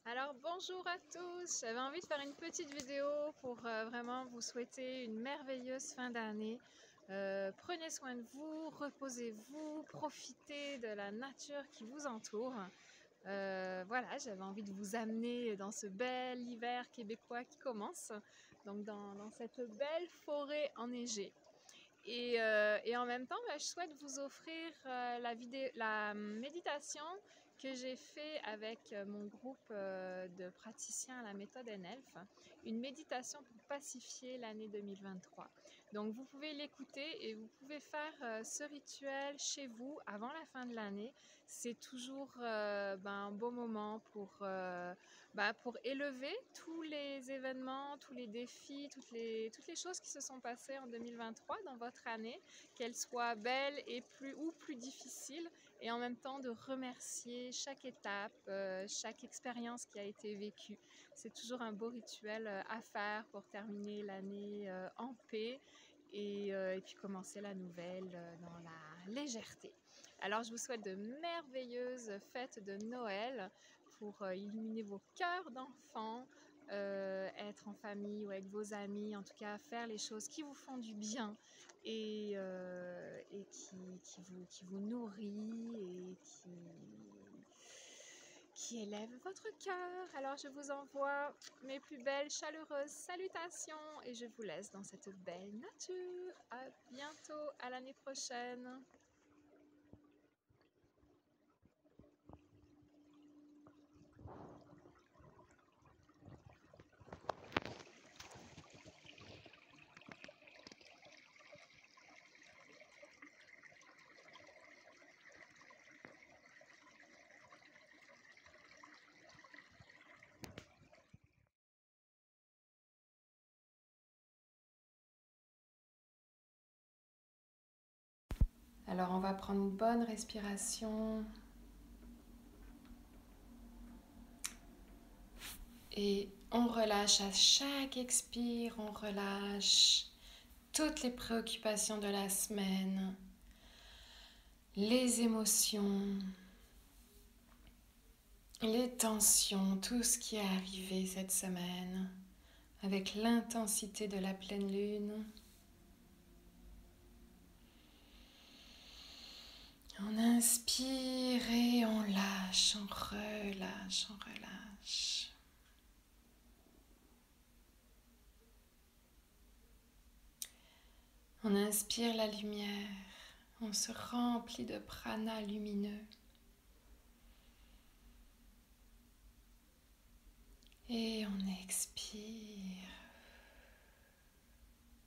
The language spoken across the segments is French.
Alors bonjour à tous, j'avais envie de faire une petite vidéo pour vraiment vous souhaiter une merveilleuse fin d'année. Prenez soin de vous, reposez-vous, profitez de la nature qui vous entoure. Voilà, j'avais envie de vous amener dans ce bel hiver québécois qui commence, donc dans cette belle forêt enneigée. Et en même temps, je souhaite vous offrir la méditation que j'ai fait avec mon groupe de praticiens à la méthode NELF, une méditation pour pacifier l'année 2023. Donc vous pouvez l'écouter et vous pouvez faire ce rituel chez vous avant la fin de l'année. C'est toujours un beau moment pour élever tous les événements, tous les défis, toutes les choses qui se sont passées en 2023 dans votre année, qu'elles soient belles et plus difficiles, et en même temps de remercier chaque étape, chaque expérience qui a été vécue. C'est toujours un beau rituel à faire pour terminer l'année en paix et puis commencer la nouvelle dans la légèreté. Alors je vous souhaite de merveilleuses fêtes de Noël pour illuminer vos cœurs d'enfants, être en famille ou avec vos amis, en tout cas faire les choses qui vous font du bien et qui vous nourrit et qui élève votre cœur. Alors je vous envoie mes plus belles chaleureuses salutations et je vous laisse dans cette belle nature. À bientôt, à l'année prochaine. Alors on va prendre une bonne respiration et on relâche à chaque expire, on relâche toutes les préoccupations de la semaine, les émotions, les tensions, tout ce qui est arrivé cette semaine avec l'intensité de la pleine lune. On inspire et on lâche, on relâche, on relâche. On inspire la lumière, on se remplit de prana lumineux. Et on expire.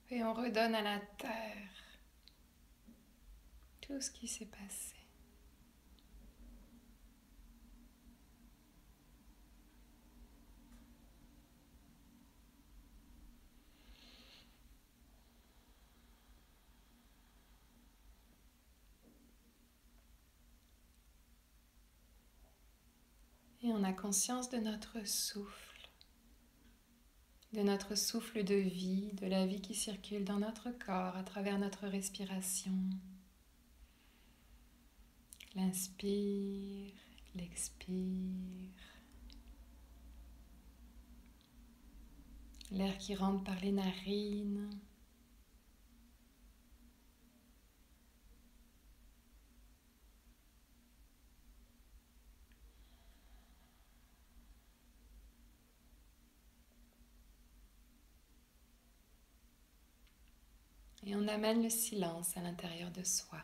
Et on redonne à la terre tout ce qui s'est passé. Et on a conscience de notre souffle de vie, de la vie qui circule dans notre corps à travers notre respiration. L'inspire, l'expire. L'air qui rentre par les narines. Et on amène le silence à l'intérieur de soi.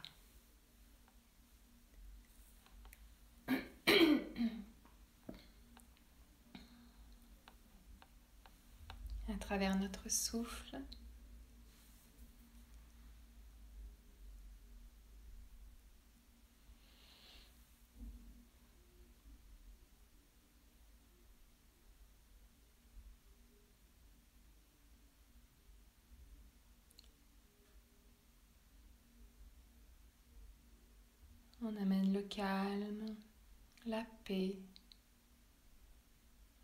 À travers notre souffle, on amène le calme, la paix.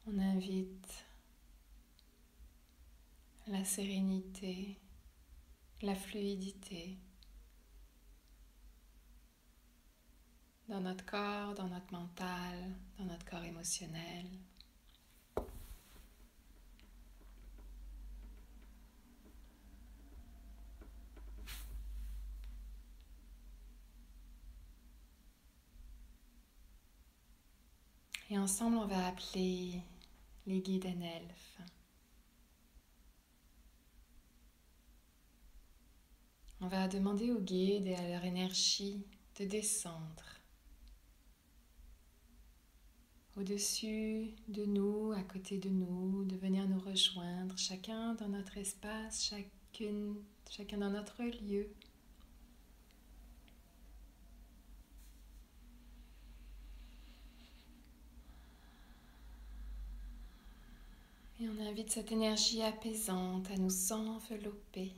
On invite la sérénité, la fluidité dans notre corps, dans notre mental, dans notre corps émotionnel. Et ensemble, on va appeler les guides elfes. On va demander aux guides et à leur énergie de descendre au-dessus de nous, à côté de nous, de venir nous rejoindre, chacun dans notre espace, chacun dans notre lieu. Et on invite cette énergie apaisante à nous envelopper.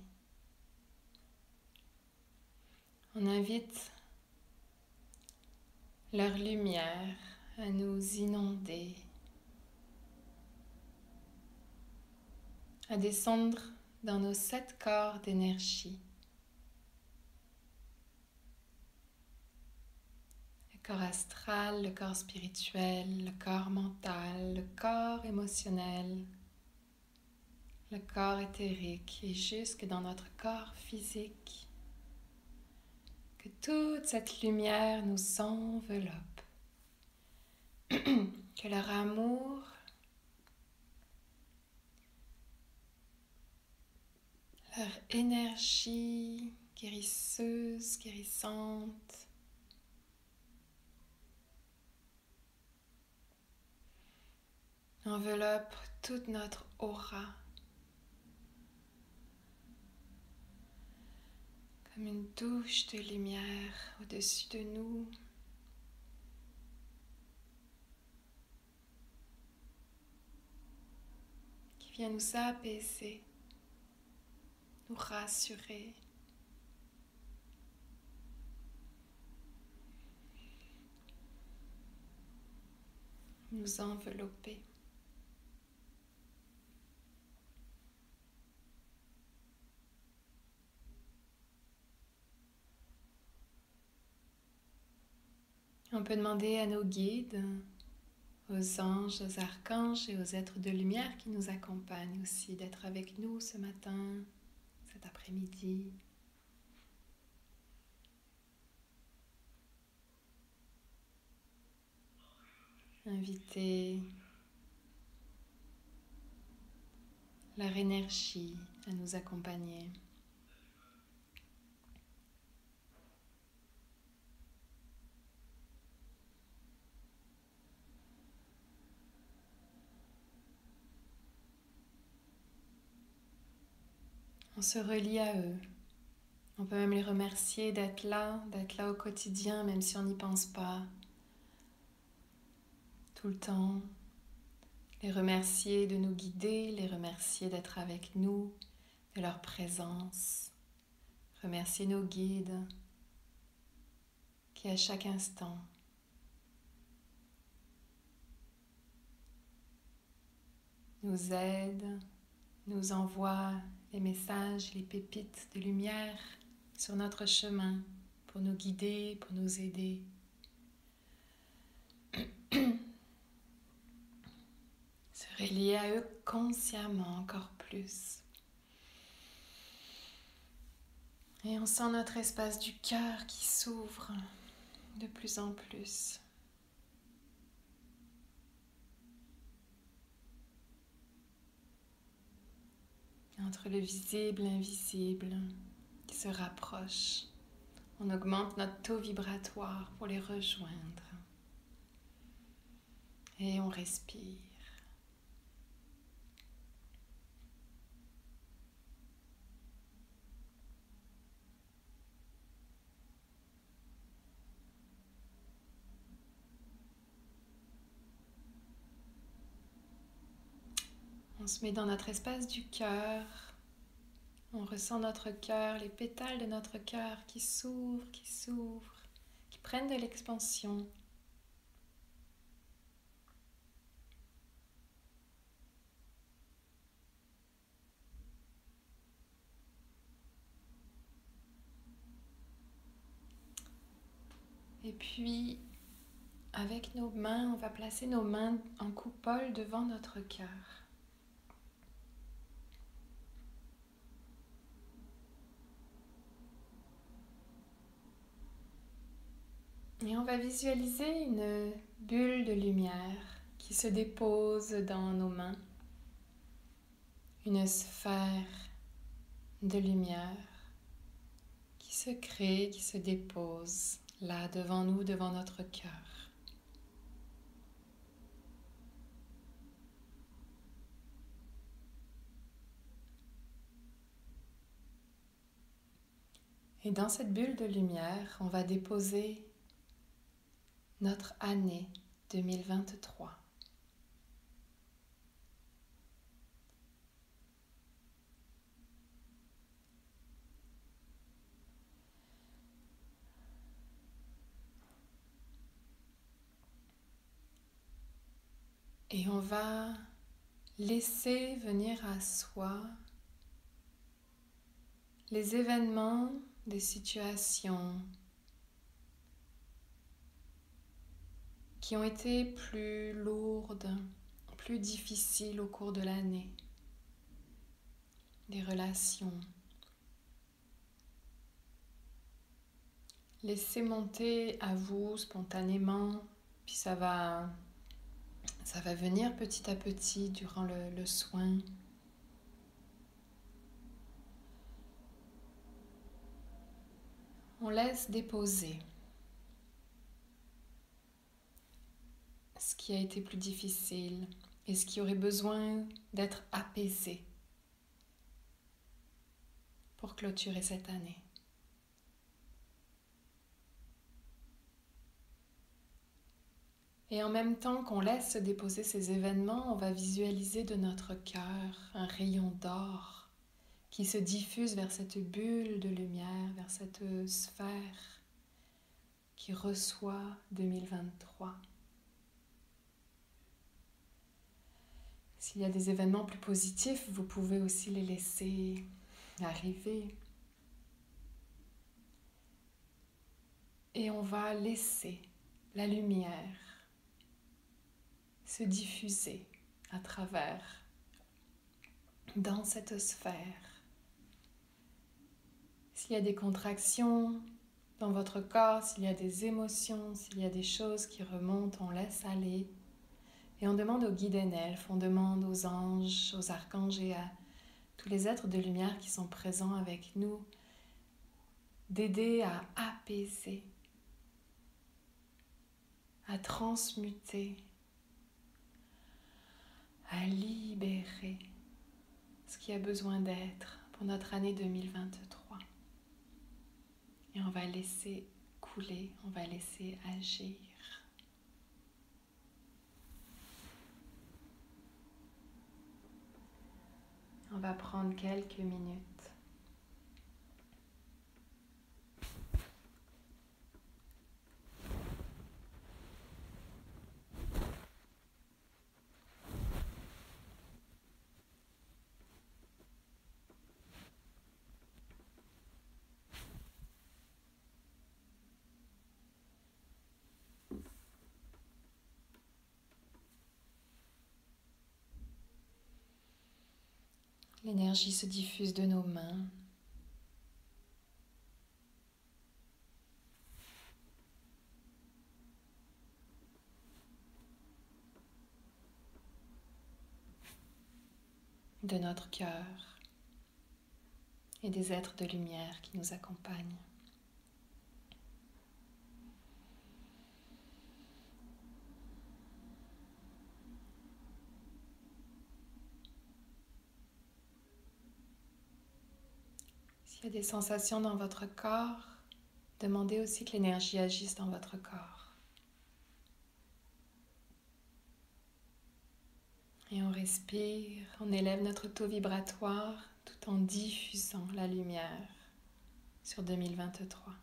On invite leur lumière à nous inonder, à descendre dans nos 7 corps d'énergie. Le corps astral, le corps spirituel, le corps mental, le corps émotionnel, le corps éthérique et jusque dans notre corps physique. Que toute cette lumière nous enveloppe. Que leur amour, leur énergie guérisseuse, guérissante, enveloppe toute notre aura. Comme une douche de lumière au-dessus de nous. Qui vient nous apaiser, nous rassurer. Nous envelopper. On peut demander à nos guides, aux anges, aux archanges et aux êtres de lumière qui nous accompagnent aussi d'être avec nous ce matin, cet après-midi. Inviter leur énergie à nous accompagner. On se relie à eux. On peut même les remercier d'être là au quotidien, même si on n'y pense pas tout le temps. Les remercier de nous guider, les remercier d'être avec nous, de leur présence. Remercier nos guides qui à chaque instant nous aident, nous envoient les messages, les pépites de lumière sur notre chemin pour nous guider, pour nous aider. Se relier à eux consciemment encore plus. Et on sent notre espace du cœur qui s'ouvre de plus en plus. Entre le visible et l'invisible qui se rapprochent, on augmente notre taux vibratoire pour les rejoindre. Et on respire. On se met dans notre espace du cœur. On ressent notre cœur, les pétales de notre cœur qui s'ouvrent, qui prennent de l'expansion. Et puis, avec nos mains, on va placer nos mains en coupole devant notre cœur. Et on va visualiser une bulle de lumière qui se dépose dans nos mains. Une sphère de lumière qui se crée, qui se dépose là devant nous, devant notre cœur. Et dans cette bulle de lumière, on va déposer notre année 2023. Et on va laisser venir à soi les événements, des situations qui ont été plus lourdes, plus difficiles au cours de l'année. Des relations. Laissez monter à vous spontanément, puis ça va venir petit à petit durant le soin. On laisse déposer ce qui a été plus difficile et ce qui aurait besoin d'être apaisé pour clôturer cette année. Et en même temps qu'on laisse se déposer ces événements, on va visualiser de notre cœur un rayon d'or qui se diffuse vers cette bulle de lumière, vers cette sphère qui reçoit 2023. S'il y a des événements plus positifs, vous pouvez aussi les laisser arriver. Et on va laisser la lumière se diffuser à travers, dans cette sphère. S'il y a des contractions dans votre corps, s'il y a des émotions, s'il y a des choses qui remontent, on laisse aller. Et on demande aux guides elfes, on demande aux anges, aux archanges et à tous les êtres de lumière qui sont présents avec nous d'aider à apaiser, à transmuter, à libérer ce qui a besoin d'être pour notre année 2023. Et on va laisser couler, on va laisser agir. On va prendre quelques minutes. L'énergie se diffuse de nos mains. De notre cœur et des êtres de lumière qui nous accompagnent. S'il y a des sensations dans votre corps, demandez aussi que l'énergie agisse dans votre corps. Et on respire, on élève notre taux vibratoire tout en diffusant la lumière sur 2023.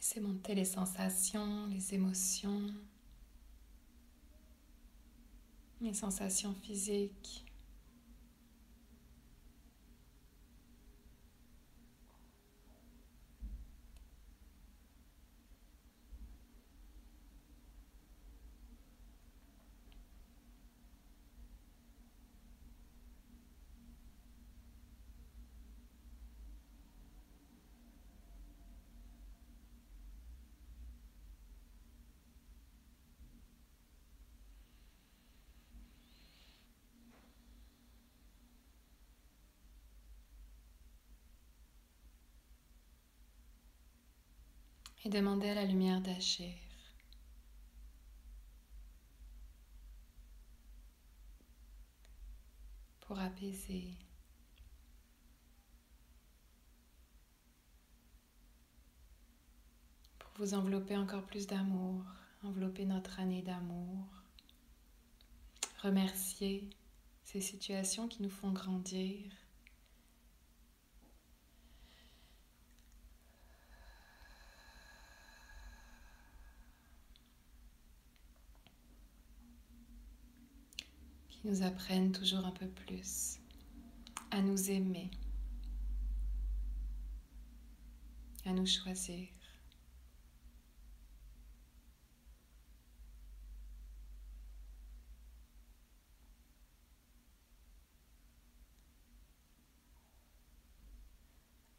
Laissez monter les sensations, les émotions, les sensations physiques. Et demandez à la lumière d'agir pour apaiser, pour vous envelopper encore plus d'amour, envelopper notre année d'amour, remercier ces situations qui nous font grandir, qui nous apprennent toujours un peu plus à nous aimer, à nous choisir.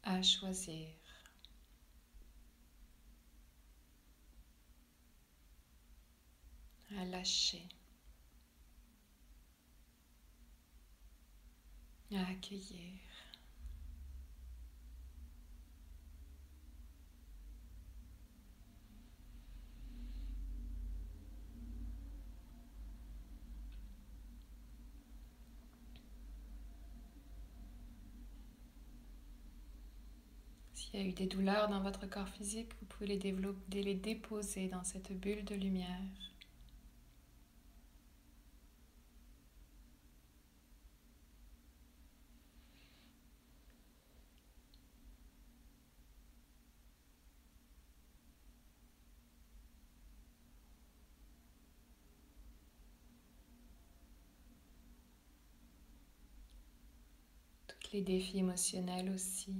À choisir, à lâcher, à accueillir. S'il y a eu des douleurs dans votre corps physique, vous pouvez les déposer dans cette bulle de lumière. Tous les défis émotionnels aussi.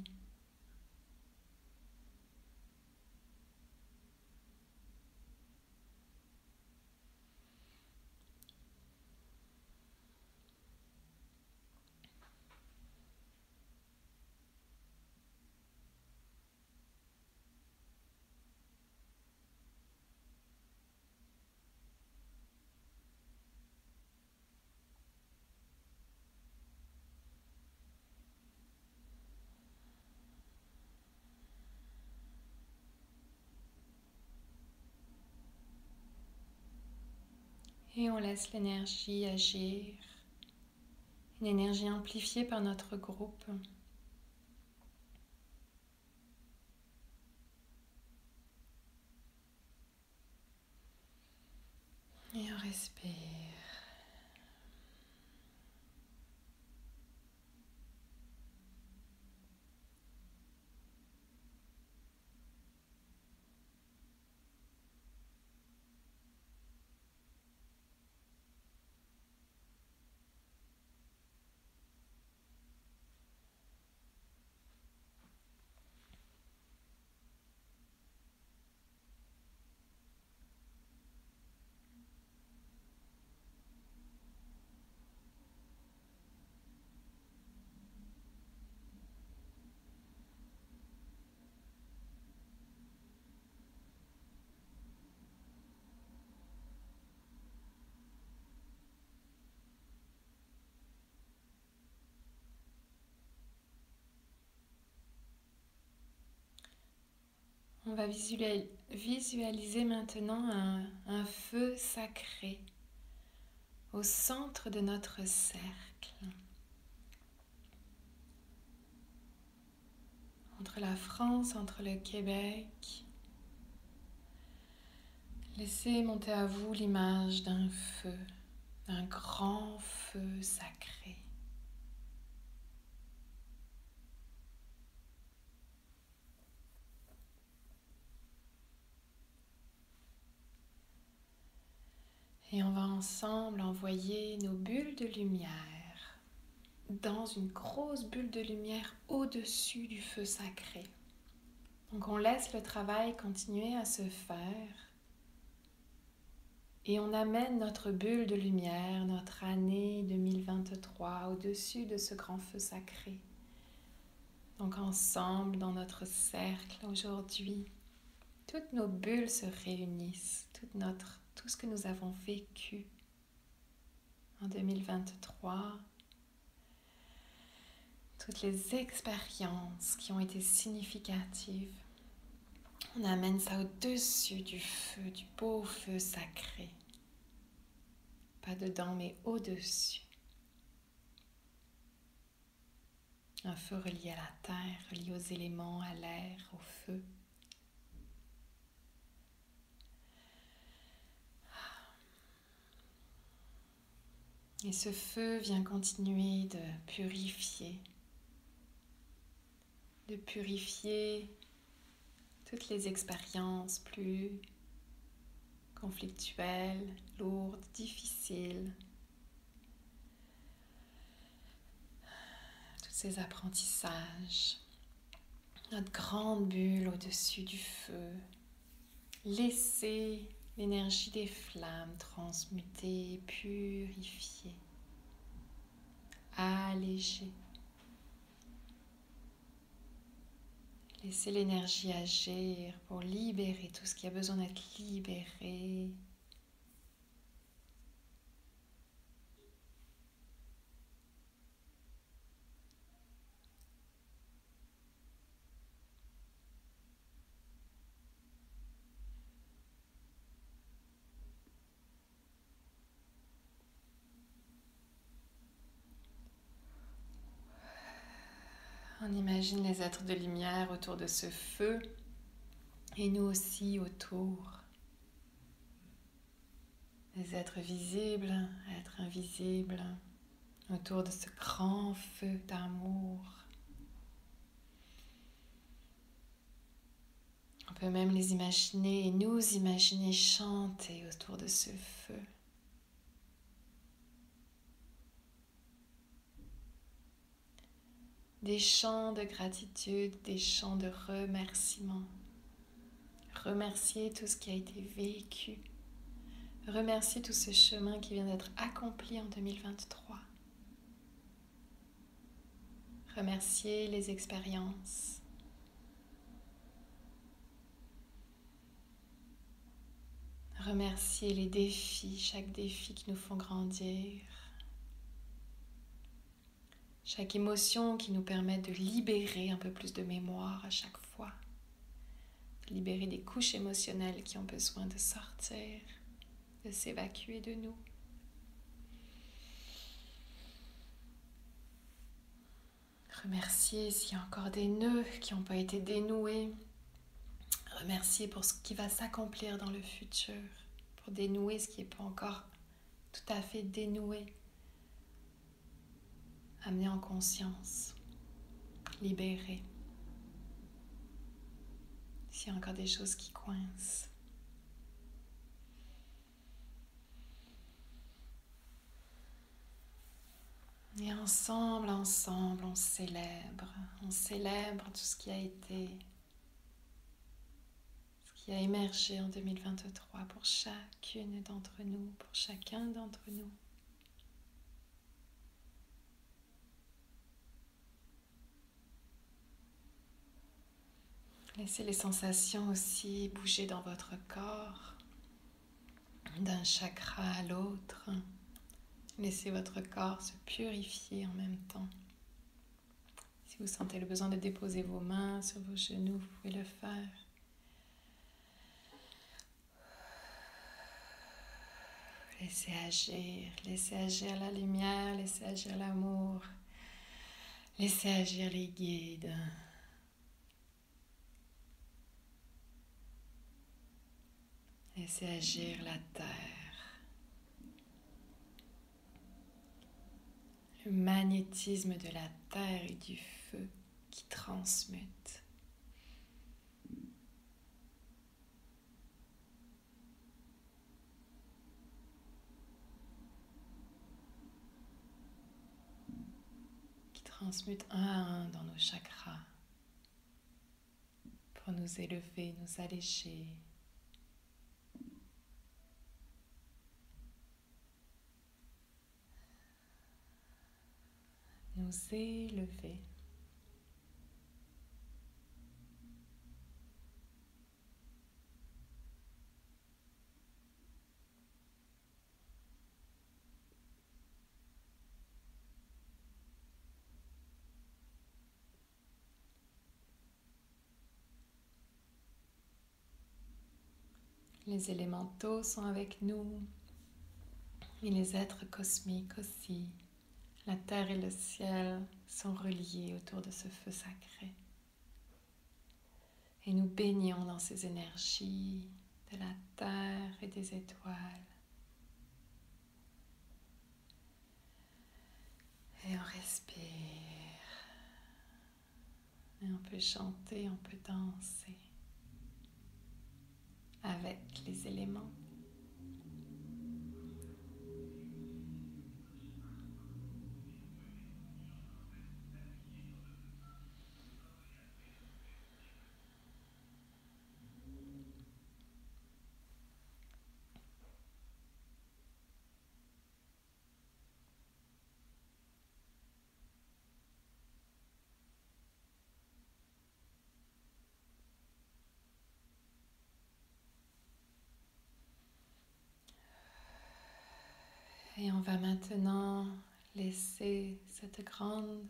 Et on laisse l'énergie agir, une énergie amplifiée par notre groupe. Et on respire. On va visualiser maintenant un feu sacré au centre de notre cercle, entre la France, entre le Québec. Laissez monter à vous l'image d'un feu, d'un grand feu sacré. Et on va ensemble envoyer nos bulles de lumière dans une grosse bulle de lumière au-dessus du feu sacré. Donc on laisse le travail continuer à se faire et on amène notre bulle de lumière, notre année 2023 au-dessus de ce grand feu sacré. Donc ensemble dans notre cercle aujourd'hui, toutes nos bulles se réunissent, tout ce que nous avons vécu en 2023, toutes les expériences qui ont été significatives. On amène ça au-dessus du feu, du beau feu sacré. Pas dedans, mais au-dessus. Un feu relié à la terre, relié aux éléments, à l'air, au feu. Et ce feu vient continuer de purifier toutes les expériences plus conflictuelles, lourdes, difficiles. Tous ces apprentissages. Notre grande bulle au-dessus du feu. Laissez l'énergie des flammes transmuter, purifier, alléger. Laissez l'énergie agir pour libérer tout ce qui a besoin d'être libéré. On imagine les êtres de lumière autour de ce feu et nous aussi autour. Les êtres visibles, êtres invisibles, autour de ce grand feu d'amour. On peut même les imaginer et nous imaginer chanter autour de ce feu. Des chants de gratitude, des chants de remerciement. Remercier tout ce qui a été vécu. Remercier tout ce chemin qui vient d'être accompli en 2023. Remercier les expériences. Remercier les défis, chaque défi qui nous font grandir. Chaque émotion qui nous permet de libérer un peu plus de mémoire à chaque fois. De libérer des couches émotionnelles qui ont besoin de sortir, de s'évacuer de nous. Remercier s'il y a encore des nœuds qui n'ont pas été dénoués. Remercier pour ce qui va s'accomplir dans le futur, pour dénouer ce qui n'est pas encore tout à fait dénoué. Amener en conscience, libérer. S'il y a encore des choses qui coincent. Et ensemble, on célèbre tout ce qui a été, ce qui a émergé en 2023 pour chacune d'entre nous, pour chacun d'entre nous. Laissez les sensations aussi bouger dans votre corps, d'un chakra à l'autre. Laissez votre corps se purifier en même temps. Si vous sentez le besoin de déposer vos mains sur vos genoux, vous pouvez le faire. Laissez agir la lumière, laissez agir l'amour, laissez agir les guides. Laissez agir la terre. Le magnétisme de la terre et du feu qui transmute. transmute un à un dans nos chakras pour nous élever, nous alléger. Nous élever. Les élémentaux sont avec nous et les êtres cosmiques aussi. La terre et le ciel sont reliés autour de ce feu sacré. Et nous baignons dans ces énergies de la terre et des étoiles. Et on respire. Et on peut chanter, on peut danser avec les éléments. Et on va maintenant laisser cette grande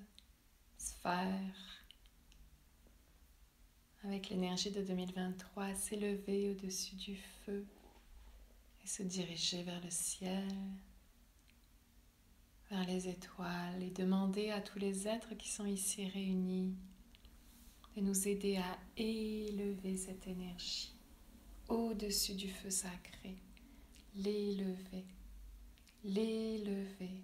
sphère avec l'énergie de 2023 s'élever au-dessus du feu et se diriger vers le ciel, vers les étoiles et demander à tous les êtres qui sont ici réunis de nous aider à élever cette énergie au-dessus du feu sacré, l'élever, l'élever,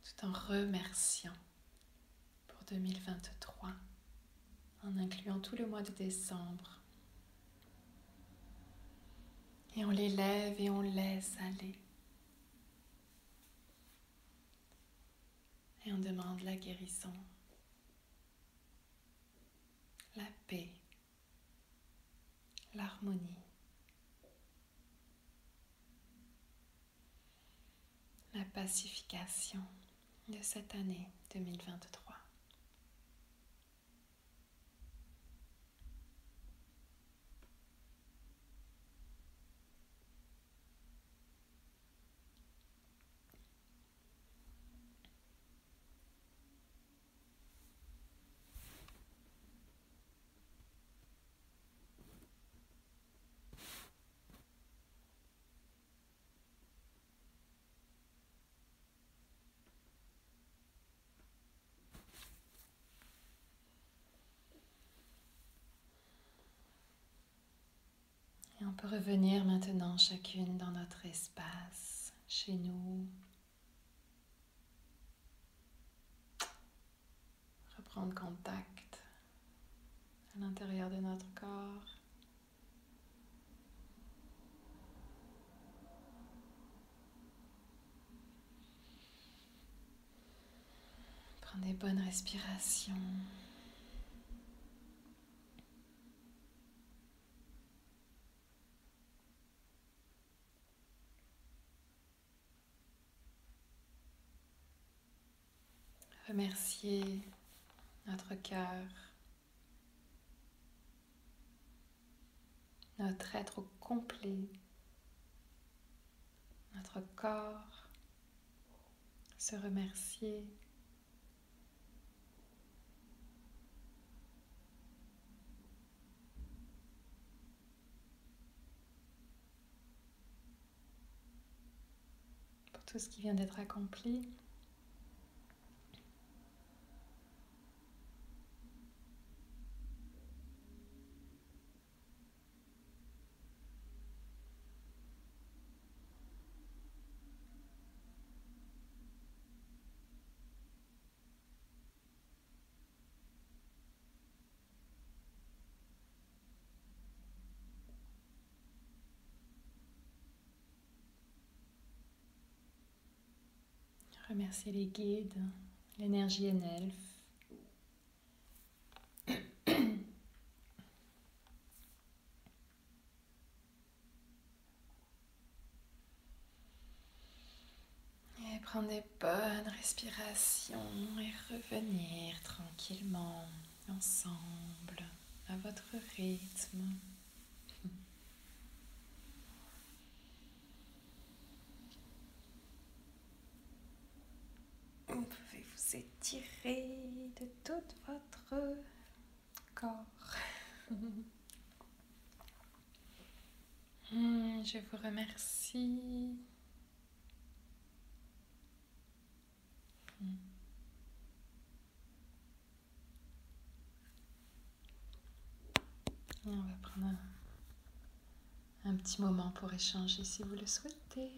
tout en remerciant pour 2023, en incluant tout le mois de décembre. Et on l'élève et on laisse aller. Et on demande la guérison, la paix, l'harmonie, la pacification de cette année 2023. Et on peut revenir maintenant chacune dans notre espace, chez nous. Reprendre contact à l'intérieur de notre corps. Prendre des bonnes respirations. Remercier notre cœur, notre être au complet, notre corps, se remercier. Pour tout ce qui vient d'être accompli. Remerciez les guides, l'énergie Enelf. Et prendre des bonnes respirations et revenir tranquillement ensemble à votre rythme. Vous pouvez vous étirer de tout votre corps. Je vous remercie. Et on va prendre un petit moment pour échanger si vous le souhaitez.